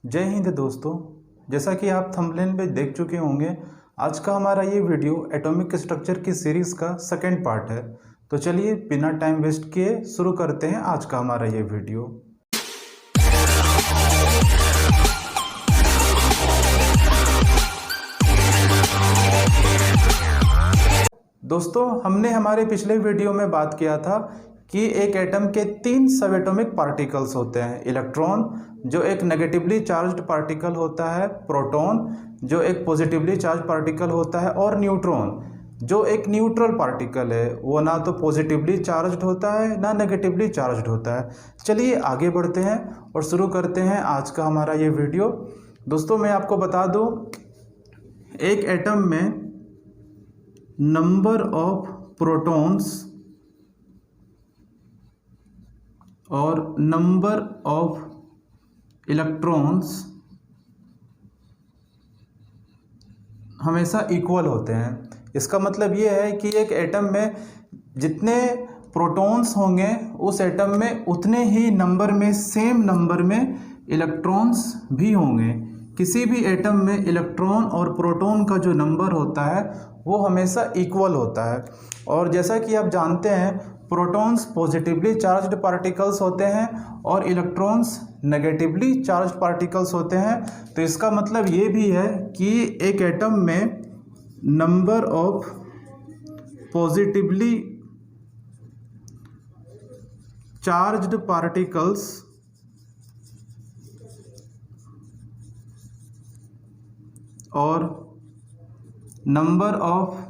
जय हिंद दोस्तों। जैसा कि आप थंबनेल में देख चुके होंगे, आज का हमारा ये वीडियो एटॉमिक स्ट्रक्चर की सीरीज़ का सेकंड पार्ट है। तो चलिए बिना टाइम वेस्ट किए शुरू करते हैं आज का हमारा ये वीडियो। दोस्तों, हमने हमारे पिछले वीडियो में बात किया था कि एक एटम के 3 सब एटॉमिक पार्टिकल्स होते हैं। इलेक्ट्रॉन जो एक नेगेटिवली चार्ज्ड पार्टिकल होता है, प्रोटॉन जो एक पॉजिटिवली चार्ज पार्टिकल होता है, और न्यूट्रॉन जो एक न्यूट्रल पार्टिकल है। वो ना तो पॉजिटिवली चार्ज्ड होता है ना नेगेटिवली चार्ज्ड होता है। चलिए आगे बढ़ते हैं और शुरू करते हैं आज का हमारा ये वीडियो। दोस्तों, मैं आपको बता दूं, एक एटम में नंबर ऑफ प्रोटॉन्स और नंबर ऑफ इलेक्ट्रॉन्स हमेशा इक्वल होते हैं। इसका मतलब ये है कि एक एटम में जितने प्रोटॉन्स होंगे उस एटम में उतने ही नंबर में, सेम नंबर में इलेक्ट्रॉन्स भी होंगे। किसी भी एटम में इलेक्ट्रॉन और प्रोटॉन का जो नंबर होता है वो हमेशा इक्वल होता है। और जैसा कि आप जानते हैं, प्रोटॉन्स पॉजिटिवली चार्ज्ड पार्टिकल्स होते हैं और इलेक्ट्रॉन्स नेगेटिवली चार्ज्ड पार्टिकल्स होते हैं। तो इसका मतलब ये भी है कि एक एटम में number of positively charged particles और number of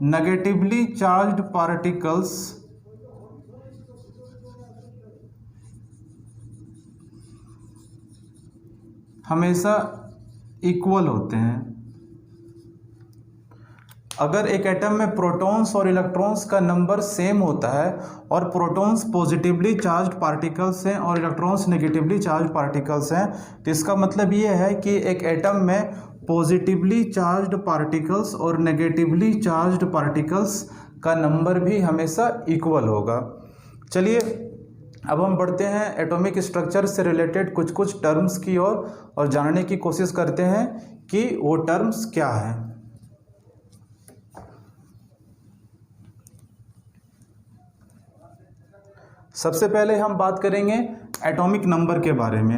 negatively charged particles हमेशा इक्वल होते हैं। अगर एक एटम में प्रोटॉन्स और इलेक्ट्रॉन्स का नंबर सेम होता है और प्रोटॉन्स पॉजिटिवली चार्ज्ड पार्टिकल्स हैं और इलेक्ट्रॉन्स नेगेटिवली चार्ज्ड पार्टिकल्स हैं, तो इसका मतलब ये है कि एक एटम में पॉजिटिवली चार्ज्ड पार्टिकल्स और नेगेटिवली चार्ज्ड पार्टिकल्स का नंबर भी हमेशा इक्वल होगा। चलिए अब हम बढ़ते हैं एटॉमिक स्ट्रक्चर से रिलेटेड कुछ कुछ टर्म्स की ओर और जानने की कोशिश करते हैं कि वो टर्म्स क्या हैं। सबसे पहले हम बात करेंगे एटॉमिक नंबर के बारे में।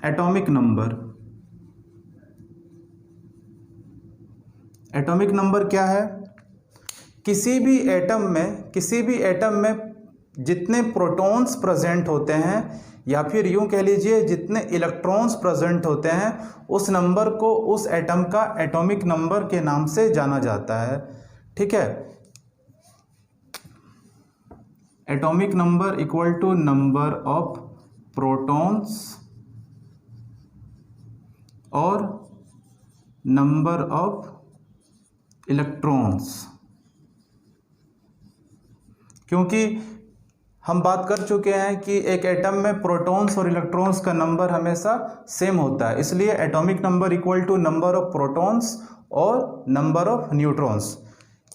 एटॉमिक नंबर, एटॉमिक नंबर क्या है? किसी भी एटम में जितने प्रोटॉन्स प्रेजेंट होते हैं, या फिर यूं कह लीजिए जितने इलेक्ट्रॉन्स प्रेजेंट होते हैं, उस नंबर को उस एटम का एटॉमिक नंबर के नाम से जाना जाता है। ठीक है, atomic number equal to number of protons और नंबर ऑफ इलेक्ट्रॉन्स। क्योंकि हम बात कर चुके हैं कि एक एटम में प्रोटॉन्स और इलेक्ट्रॉन्स का नंबर हमेशा सेम होता है, इसलिए atomic number equal to number of protons और नंबर ऑफ न्यूट्रॉन्स।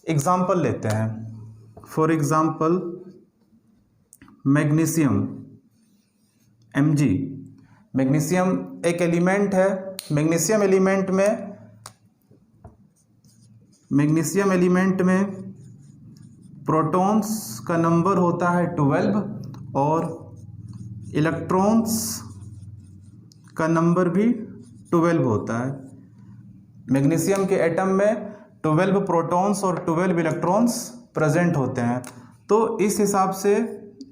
एग्जाम्पल लेते हैं। For example magnesium, Mg। Magnesium एक एलिमेंट है। मैग्नीशियम एलिमेंट में प्रोटॉन्स का नंबर होता है 12 और इलेक्ट्रॉन्स का नंबर भी 12 होता है। मैग्नीशियम के एटम में 12 प्रोटॉन्स और 12 इलेक्ट्रॉन्स प्रेजेंट होते हैं। तो इस हिसाब से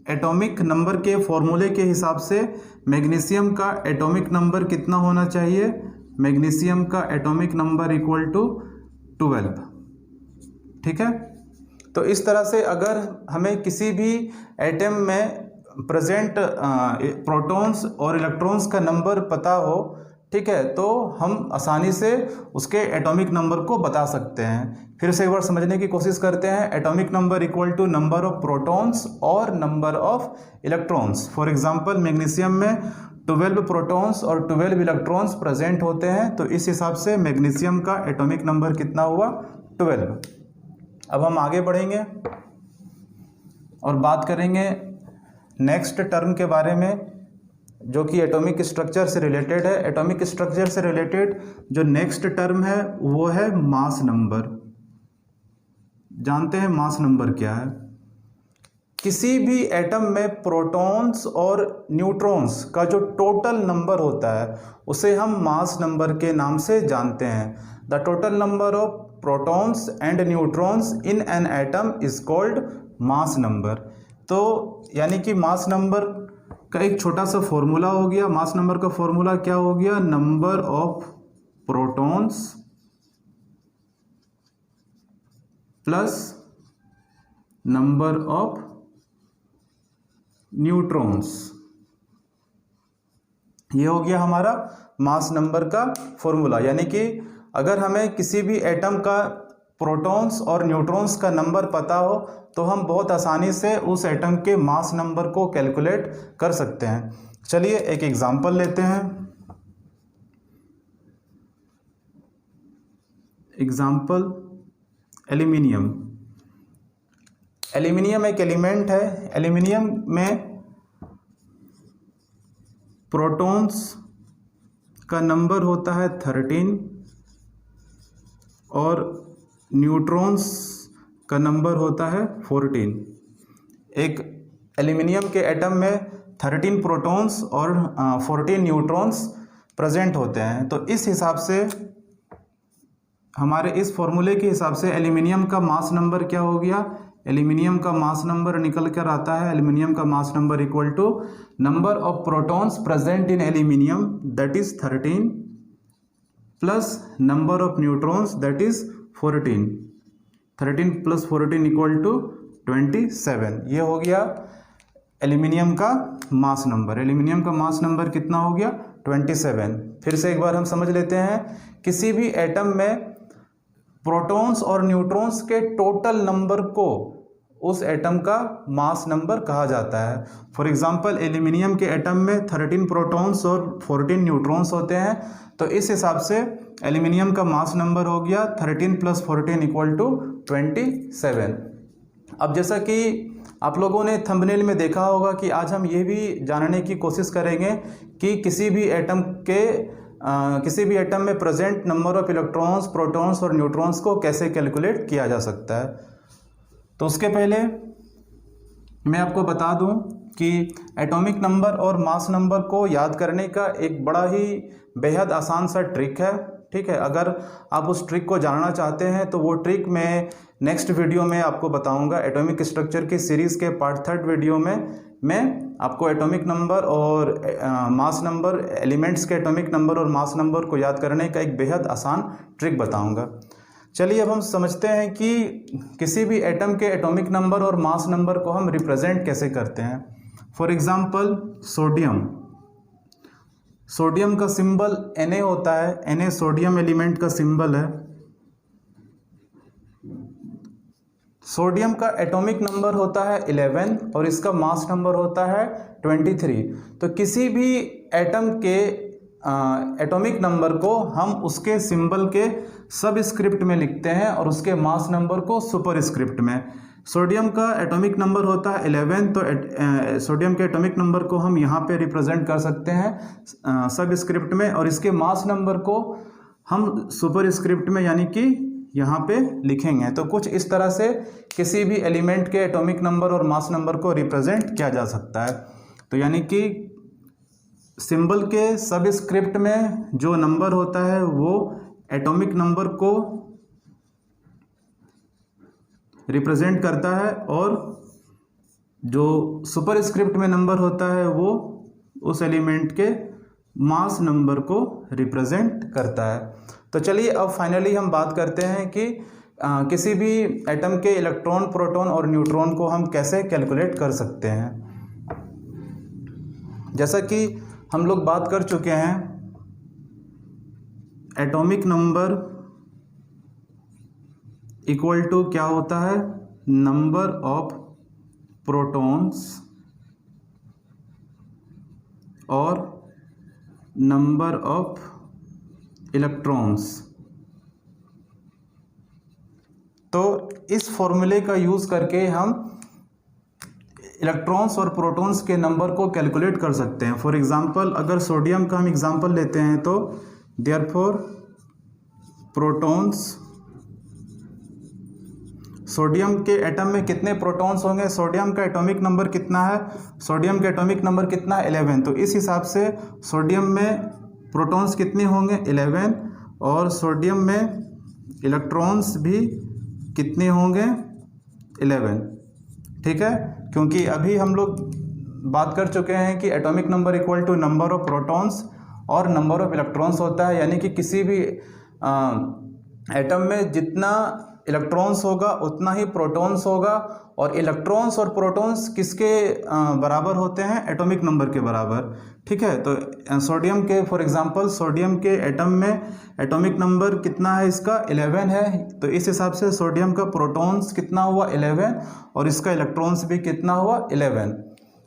एटॉमिक नंबर के फॉर्मूले के हिसाब से मैग्नीशियम का एटॉमिक नंबर कितना होना चाहिए? मैग्नीशियम का एटॉमिक नंबर इक्वल टू 12। ठीक है, तो इस तरह से अगर हमें किसी भी एटम में प्रेजेंट प्रोटॉन्स और इलेक्ट्रॉन्स का नंबर पता हो, ठीक है, तो हम आसानी से उसके एटॉमिक नंबर को बता सकते हैं। फिर से एक बार समझने की कोशिश करते हैं। Atomic number equal to number of protons और number of electrons. For example magnesium में 12 प्रोटॉन्स और 12 इलेक्ट्रॉन्स प्रेजेंट होते हैं, तो इस हिसाब से मैग्नीशियम का एटॉमिक नंबर कितना हुआ? 12। अब हम आगे बढ़ेंगे और बात करेंगे नेक्स्ट टर्म के बारे में, जो कि एटॉमिक स्ट्रक्चर से रिलेटेड है। एटॉमिक स्ट्रक्चर से रिलेटेड जो नेक्स्ट टर्म है वो है मास नंबर। जानते हैं मास नंबर क्या है? किसी भी एटम में प्रोटॉन्स और न्यूट्रॉन्स का जो टोटल नंबर होता है उसे हम मास नंबर के नाम से जानते हैं। The total number of protons and neutrons in an atom is called mass number. तो यानी कि मास नंबर का एक छोटा सा फॉर्मूला हो गया। मास नंबर का फॉर्मूला क्या हो गया? Number of protons plus number of neutrons. ये हो गया हमारा मास नंबर का फॉर्मूला। यानी कि अगर हमें किसी भी एटम का प्रोटॉन्स और न्यूट्रॉन्स का नंबर पता हो तो हम बहुत आसानी से उस एटम के मास नंबर को कैलकुलेट कर सकते हैं। चलिए एक एग्जांपल लेते हैं। Example aluminium. एल्यूमिनियम एक एलिमेंट है। एल्यूमिनियम में प्रोटॉन्स का नंबर होता है 13 और न्यूट्रॉन्स का नंबर होता है 14। एक एल्यूमिनियम के एटम में 13 प्रोटॉन्स और 14 न्यूट्रॉन्स प्रेजेंट होते हैं। तो इस हिसाब से हमारे इस फॉर्मूले के हिसाब से एल्यूमिनियम का मास नंबर क्या हो गया? एल्यूमिनियम का मास नंबर निकल कर आता है, एल्यूमिनियम का mass number equal to number of protons present in aluminium that is 13 plus number of neutrons that is 14। 13 plus 14 equal to 27। ये हो गया एल्यूमिनियम का मास नंबर। एल्यूमिनियम का मास नंबर कितना हो गया? 27। फिर से एक बार हम समझ लेते हैं। किसी भी एटम में प्रोटॉन्स और न्यूट्रॉन्स के टोटल नंबर को उस एटम का मास नंबर कहा जाता है। फॉर एग्जांपल एल्यूमिनियम के एटम में 13 प्रोटॉन्स और 14 न्यूट्रॉन्स होते हैं। तो इस हिसाब से एल्यूमिनियम का मास नंबर हो गया 13 प्लस 14 इक्वल टू 27। अब जैसा कि आप लोगों ने थंबनेल में देखा होगा कि आज हम ये भी जानने की कोशिश करेंगे कि किसी भी एटम में present number of electrons, protons और न्यूट्रॉन्स को कैसे कैलकुलेट किया जा सकता है। तो उसके पहले मैं आपको बता दूं कि एटॉमिक नंबर और मास नंबर को याद करने का एक बड़ा ही बेहद आसान सा ट्रिक है। ठीक है, अगर आप उस ट्रिक को जानना चाहते हैं तो वो ट्रिक मैं नेक्स्ट वीडियो में आपको बताऊंगा। एटॉमिक स्ट्रक्चर की सीरीज़ के पार्ट 3 वीडियो में मैं आपको एटॉमिक नंबर और मास नंबर, एलिमेंट्स के एटॉमिक नंबर और मास नंबर को याद करने का एक बेहद आसान ट्रिक बताऊंगा। चलिए अब हम समझते हैं कि किसी भी एटम के एटॉमिक नंबर और मास नंबर को हम रिप्रेजेंट कैसे करते हैं। For example sodium. सोडियम का सिंबल Na होता है। Na सोडियम एलिमेंट का सिंबल है। सोडियम का एटॉमिक नंबर होता है 11 और इसका मास नंबर होता है 23। तो किसी भी एटम के एटॉमिक नंबर को हम उसके सिंबल के सब स्क्रिप्ट में लिखते हैं और उसके मास नंबर को सुपर स्क्रिप्ट में। सोडियम का एटॉमिक नंबर होता है 11, तो सोडियम के एटॉमिक नंबर को हम यहाँ पे रिप्रेजेंट कर सकते हैं सब स्क्रिप्ट में, और इसके मास नंबर को हम सुपर स्क्रिप्ट में यानी कि यहाँ पे लिखेंगे। तो कुछ इस तरह से किसी भी एलिमेंट के एटॉमिक नंबर और मास नंबर को रिप्रेजेंट किया जा सकता है। तो यानी कि सिंबल के सब स्क्रिप्ट में जो नंबर होता है वो एटॉमिक नंबर को रिप्रेजेंट करता है, और जो सुपर स्क्रिप्ट में नंबर होता है वो उस एलिमेंट के मास नंबर को रिप्रेजेंट करता है। तो चलिए अब फाइनली हम बात करते हैं कि किसी भी एटम के इलेक्ट्रॉन, प्रोटॉन और न्यूट्रॉन को हम कैसे कैलकुलेट कर सकते हैं। जैसा कि हम लोग बात कर चुके हैं, एटॉमिक नंबर इक्वल टू क्या होता है? नंबर ऑफ प्रोटॉन्स और नंबर ऑफ इलेक्ट्रॉन्स। तो इस फॉर्मूले का यूज़ करके हम इलेक्ट्रॉन्स और प्रोटॉन्स के नंबर को कैलकुलेट कर सकते हैं। फॉर एग्जांपल अगर सोडियम का हम एग्जांपल लेते हैं तो देयरफॉर प्रोटॉन्स, सोडियम के एटम में कितने प्रोटॉन्स होंगे, सोडियम का एटॉमिक नंबर कितना है, सोडियम का एटॉमिक नंबर कितना है 11। तो इस हिसाब से सोडियम में प्रोटॉन्स कितने होंगे 11, और सोडियम में इलेक्ट्रॉन्स भी कितने होंगे 11। ठीक है, क्योंकि अभी हम लोग बात कर चुके हैं कि atomic number equal to number of protons और नंबर ऑफ इलेक्ट्रॉन्स होता है, यानी कि किसी भी एटम में जितना इलेक्ट्रॉन्स होगा उतना ही प्रोटॉन्स होगा, और इलेक्ट्रॉन्स और प्रोटॉन्स किसके बराबर होते हैं, एटॉमिक नंबर के बराबर। ठीक है, तो सोडियम के फॉर एग्जांपल सोडियम के एटम में एटॉमिक नंबर कितना है, इसका 11 है। तो इस हिसाब से सोडियम का प्रोटॉन्स कितना हुआ 11, और इसका इलेक्ट्रॉन्स भी कितना हुआ 11।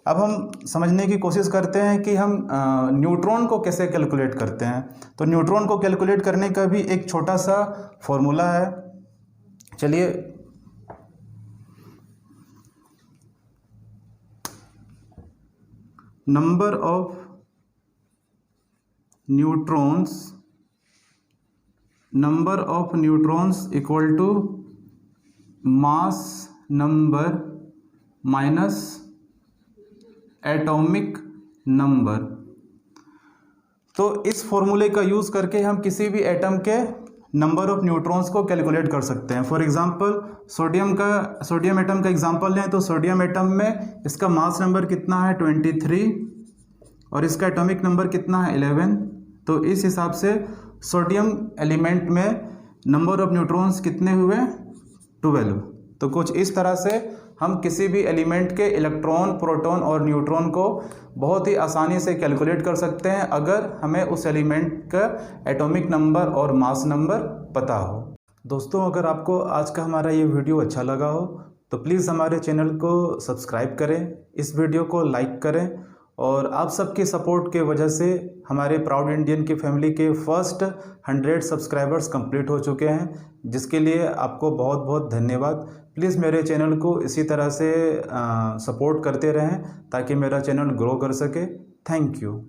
अब हम समझने की कोशिश करते हैं कि हम न्यूट्रॉन को कैसे कैलकुलेट करते हैं। तो न्यूट्रॉन को कैलकुलेट करने का भी एक छोटा सा फॉर्मूला है, चलिए number of neutrons equal to mass number minus atomic number. तो इस फॉर्मूले का यूज़ करके हम किसी भी एटम के नंबर ऑफ न्यूट्रॉन्स को कैलकुलेट कर सकते हैं। फॉर एग्जांपल सोडियम एटम का एग्जांपल लें तो सोडियम एटम में इसका मास नंबर कितना है 23, और इसका एटॉमिक नंबर कितना है 11। तो इस हिसाब से सोडियम एलिमेंट में नंबर ऑफ न्यूट्रॉन्स कितने हुए 12। तो कुछ इस तरह से हम किसी भी एलिमेंट के इलेक्ट्रॉन, प्रोटॉन और न्यूट्रॉन को बहुत ही आसानी से कैलकुलेट कर सकते हैं अगर हमें उस एलिमेंट का एटॉमिक नंबर और मास नंबर पता हो। दोस्तों, अगर आपको आज का हमारा ये वीडियो अच्छा लगा हो तो प्लीज़ हमारे चैनल को सब्सक्राइब करें, इस वीडियो को लाइक करें, और आप सबकी सपोर्ट के वजह से हमारे प्राउड इंडियन की फैमिली के फर्स्ट 100 सब्सक्राइबर्स कंप्लीट हो चुके हैं, जिसके लिए आपको बहुत बहुत धन्यवाद। प्लीज़ मेरे चैनल को इसी तरह से सपोर्ट करते रहें ताकि मेरा चैनल ग्रो कर सके। Thank you.